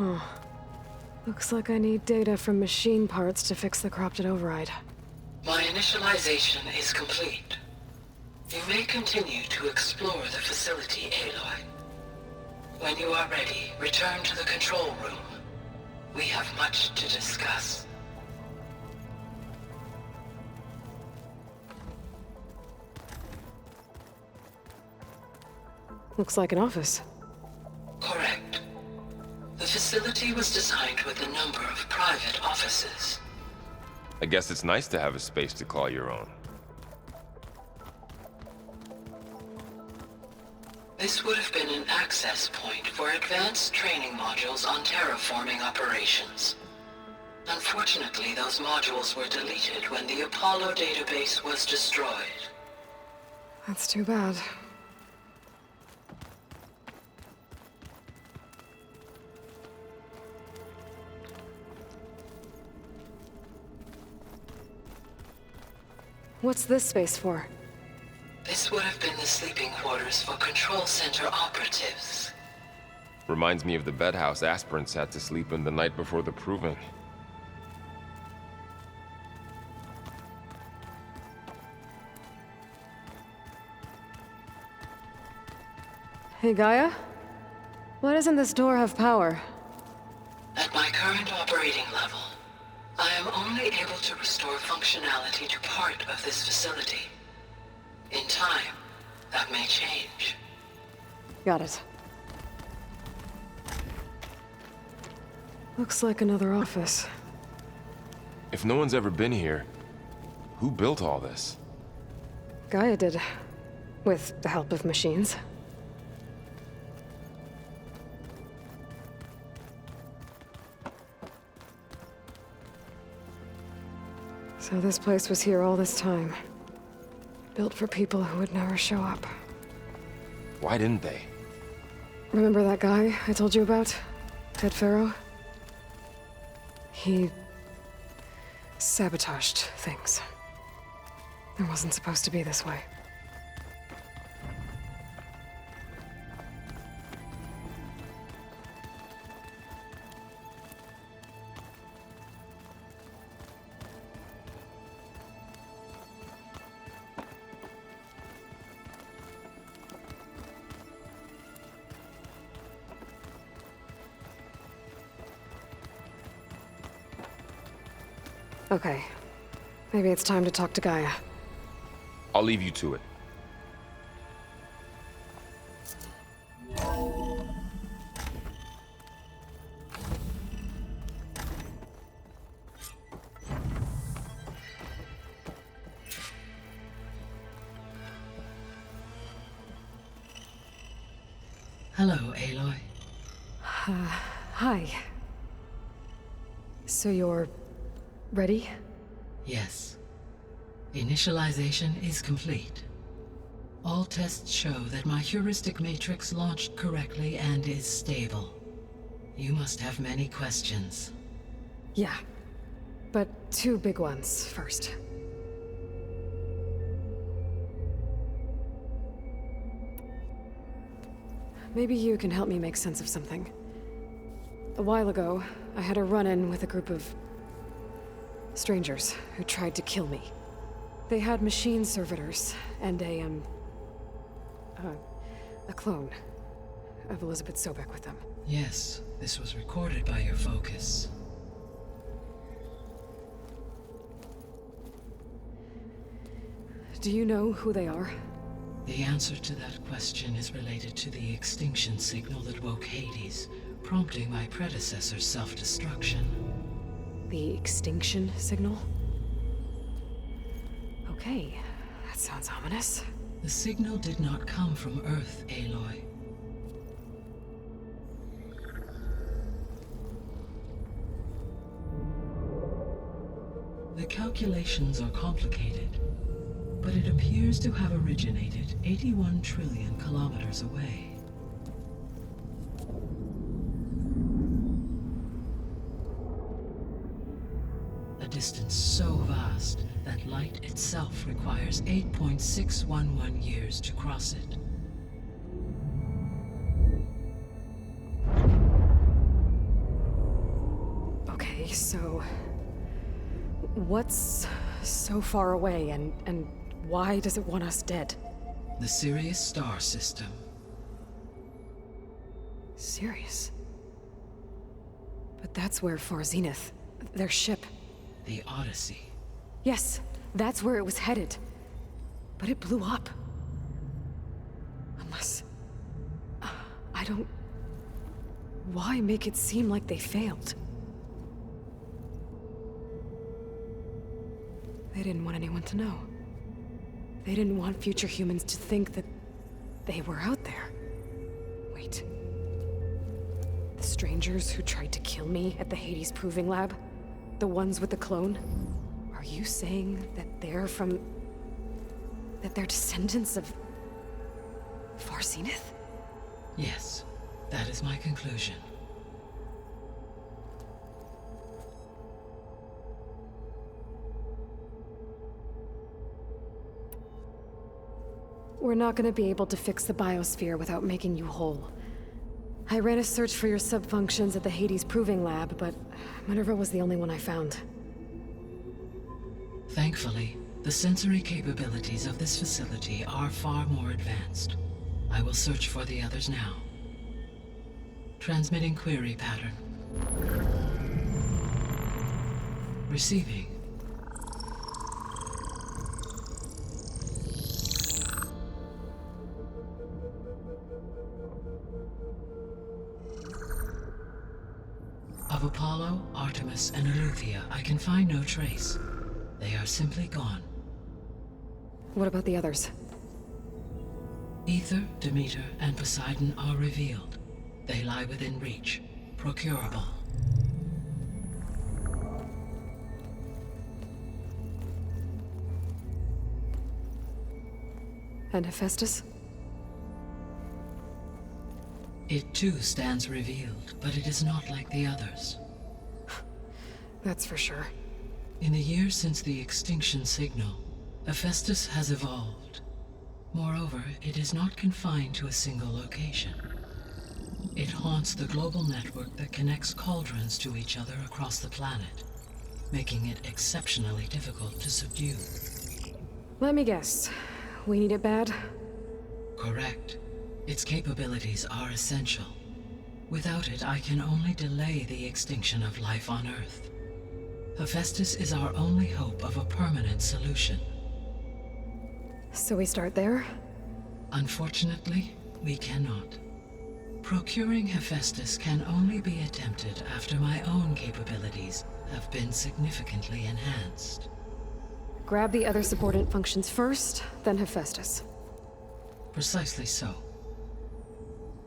Huh. Looks like I need data from machine parts to fix the corrupted override. My initialization is complete. You may continue to explore the facility, Aloy. When you are ready, return to the control room. We have much to discuss. Looks like an office. Correct. The facility was designed with a number of private offices. I guess it's nice to have a space to call your own. This would have been an access point for advanced training modules on terraforming operations. Unfortunately, those modules were deleted when the Apollo database was destroyed. That's too bad. What's this space for? This would have been the sleeping quarters for Control Center operatives. Reminds me of the bedhouse aspirants had to sleep in the night before the proving. Hey, Gaia? Why doesn't this door have power? At my current operating level, I am only able to restore functionality to part of this facility. In time, that may change. Got it. Looks like another office. If no one's ever been here, who built all this? Gaia did. With the help of machines. So this place was here all this time. Built for people who would never show up. Why didn't they? Remember that guy I told you about? Ted Farrow? He sabotaged things. It wasn't supposed to be this way. Okay. Maybe it's time to talk to Gaia. I'll leave you to it. Hello, Aloy. Hi. So you're ready? Yes. Initialization is complete. All tests show that my heuristic matrix launched correctly and is stable. You must have many questions. Yeah. But two big ones first. Maybe you can help me make sense of something. A while ago, I had a run-in with a group of strangers who tried to kill me. They had machine servitors and a clone of Elizabeth Sobek with them. Yes, this was recorded by your focus. Do you know who they are? The answer to that question is related to the extinction signal that woke Hades, prompting my predecessor's self-destruction. The extinction signal? Okay, that sounds ominous. The signal did not come from Earth, Aloy. The calculations are complicated, but it appears to have originated 81 trillion kilometers away. A distance so vast that light itself requires 8.611 years to cross it. So... what's so far away, and why does it want us dead? The Sirius star system. Sirius? But that's where Far Zenith, their ship... The Odyssey. Yes, that's where it was headed. But it blew up. Unless... I don't... Why make it seem like they failed? They didn't want anyone to know. They didn't want future humans to think that they were out there. Wait. The strangers who tried to kill me at the Hades Proving Lab? The ones with the clone? Are you saying that they're from... that they're descendants of... Far Zenith? Yes, that is my conclusion. We're not gonna be able to fix the biosphere without making you whole. I ran a search for your sub-functions at the Hades Proving Lab, but Minerva was the only one I found. Thankfully, the sensory capabilities of this facility are far more advanced. I will search for the others now. Transmitting query pattern. Receiving. Of Apollo, Artemis, and Eleuthia, I can find no trace. They are simply gone. What about the others? Ether, Demeter, and Poseidon are revealed. They lie within reach, procurable. And Hephaestus? It too stands revealed, but it is not like the others. That's for sure. In the years since the extinction signal, Hephaestus has evolved. Moreover, it is not confined to a single location. It haunts the global network that connects cauldrons to each other across the planet, making it exceptionally difficult to subdue. Let me guess. We need it bad? Correct. Its capabilities are essential. Without it, I can only delay the extinction of life on Earth. Hephaestus is our only hope of a permanent solution. So we start there? Unfortunately, we cannot. Procuring Hephaestus can only be attempted after my own capabilities have been significantly enhanced. Grab the other subordinate functions first, then Hephaestus. Precisely so.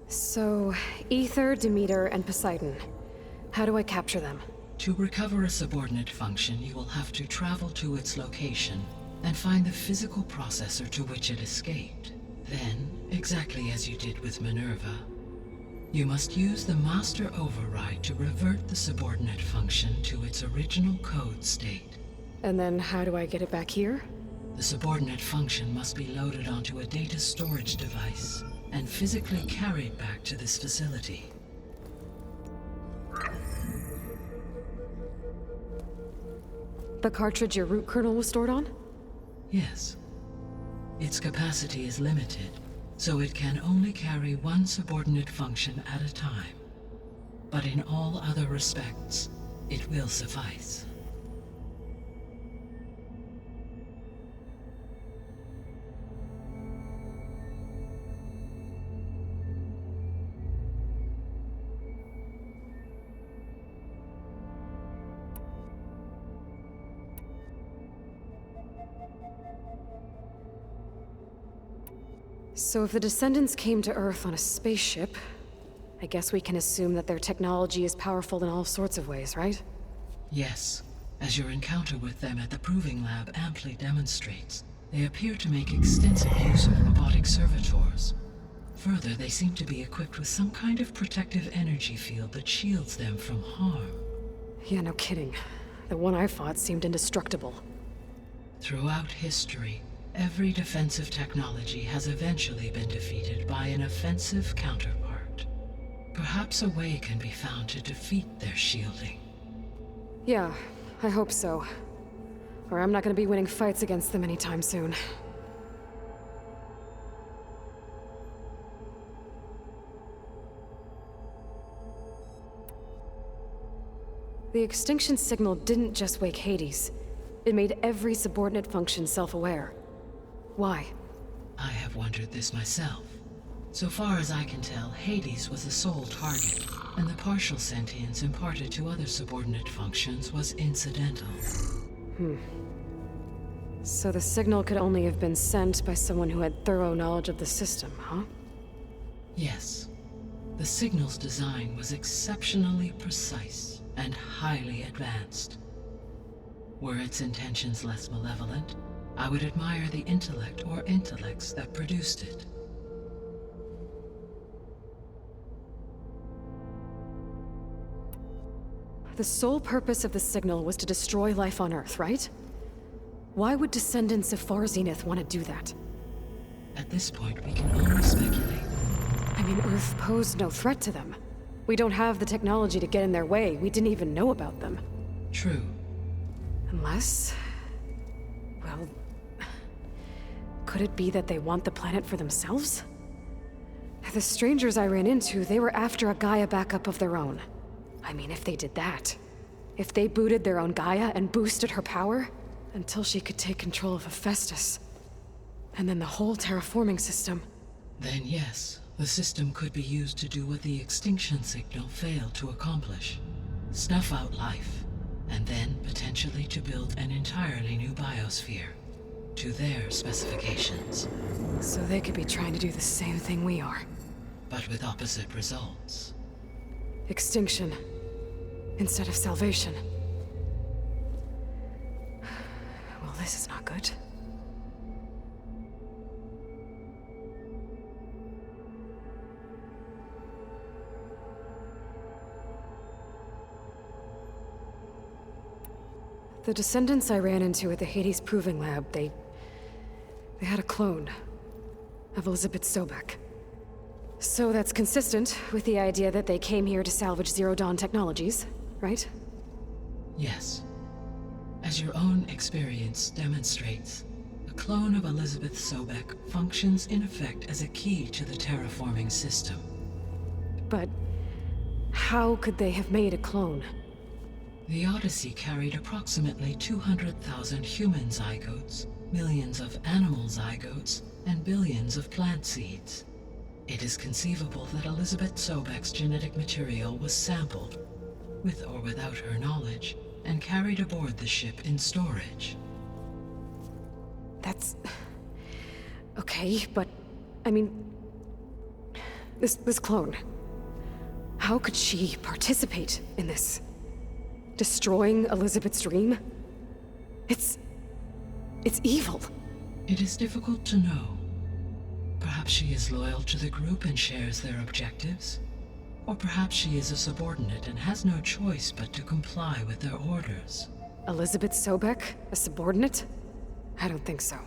So, Ether, Demeter, and Poseidon. How do I capture them? To recover a subordinate function, you will have to travel to its location and find the physical processor to which it escaped. Then, exactly as you did with Minerva, you must use the master override to revert the subordinate function to its original code state. And then how do I get it back here? The subordinate function must be loaded onto a data storage device and physically carried back to this facility. The cartridge your root kernel was stored on? Yes. Its capacity is limited, so it can only carry one subordinate function at a time. But in all other respects, it will suffice. So if the descendants came to Earth on a spaceship, I guess we can assume that their technology is powerful in all sorts of ways, right? Yes. As your encounter with them at the Proving Lab amply demonstrates, they appear to make extensive use of robotic servitors. Further, they seem to be equipped with some kind of protective energy field that shields them from harm. Yeah, no kidding. The one I fought seemed indestructible. Throughout history, every defensive technology has eventually been defeated by an offensive counterpart. Perhaps a way can be found to defeat their shielding. Yeah, I hope so. Or I'm not gonna be winning fights against them anytime soon. The extinction signal didn't just wake Hades. It made every subordinate function self-aware. Why? I have wondered this myself. So far as I can tell, Hades was the sole target, and the partial sentience imparted to other subordinate functions was incidental. So the signal could only have been sent by someone who had thorough knowledge of the system, huh? Yes. The signal's design was exceptionally precise and highly advanced. Were its intentions less malevolent, I would admire the intellect or intellects that produced it. The sole purpose of the signal was to destroy life on Earth, right? Why would descendants of Far Zenith want to do that? At this point, we can only speculate. I mean, Earth posed no threat to them. We don't have the technology to get in their way. We didn't even know about them. True. Unless... well... could it be that they want the planet for themselves? The strangers I ran into, they were after a Gaia backup of their own. I mean, if they did that... if they booted their own Gaia and boosted her power... until she could take control of Hephaestus. And then the whole terraforming system. Then yes, the system could be used to do what the extinction signal failed to accomplish. Snuff out life, and then potentially to build an entirely new biosphere. To their specifications. So they could be trying to do the same thing we are. But with opposite results. Extinction. Instead of salvation. Well, this is not good. The descendants I ran into at the Hades Proving Lab, they had a clone of Elizabeth Sobek. So that's consistent with the idea that they came here to salvage Zero Dawn technologies, right? Yes. As your own experience demonstrates, a clone of Elizabeth Sobek functions in effect as a key to the terraforming system. But how could they have made a clone? The Odyssey carried approximately 200,000 human zygotes, millions of animal zygotes, and billions of plant seeds. It is conceivable that Elizabeth Sobek's genetic material was sampled, with or without her knowledge, and carried aboard the ship in storage. That's... okay, but... I mean... This clone... how could she participate in this? Destroying Elizabeth's dream? It's evil. It is difficult to know. Perhaps she is loyal to the group and shares their objectives. Or perhaps she is a subordinate and has no choice but to comply with their orders. Elizabeth Sobek? A subordinate? I don't think so.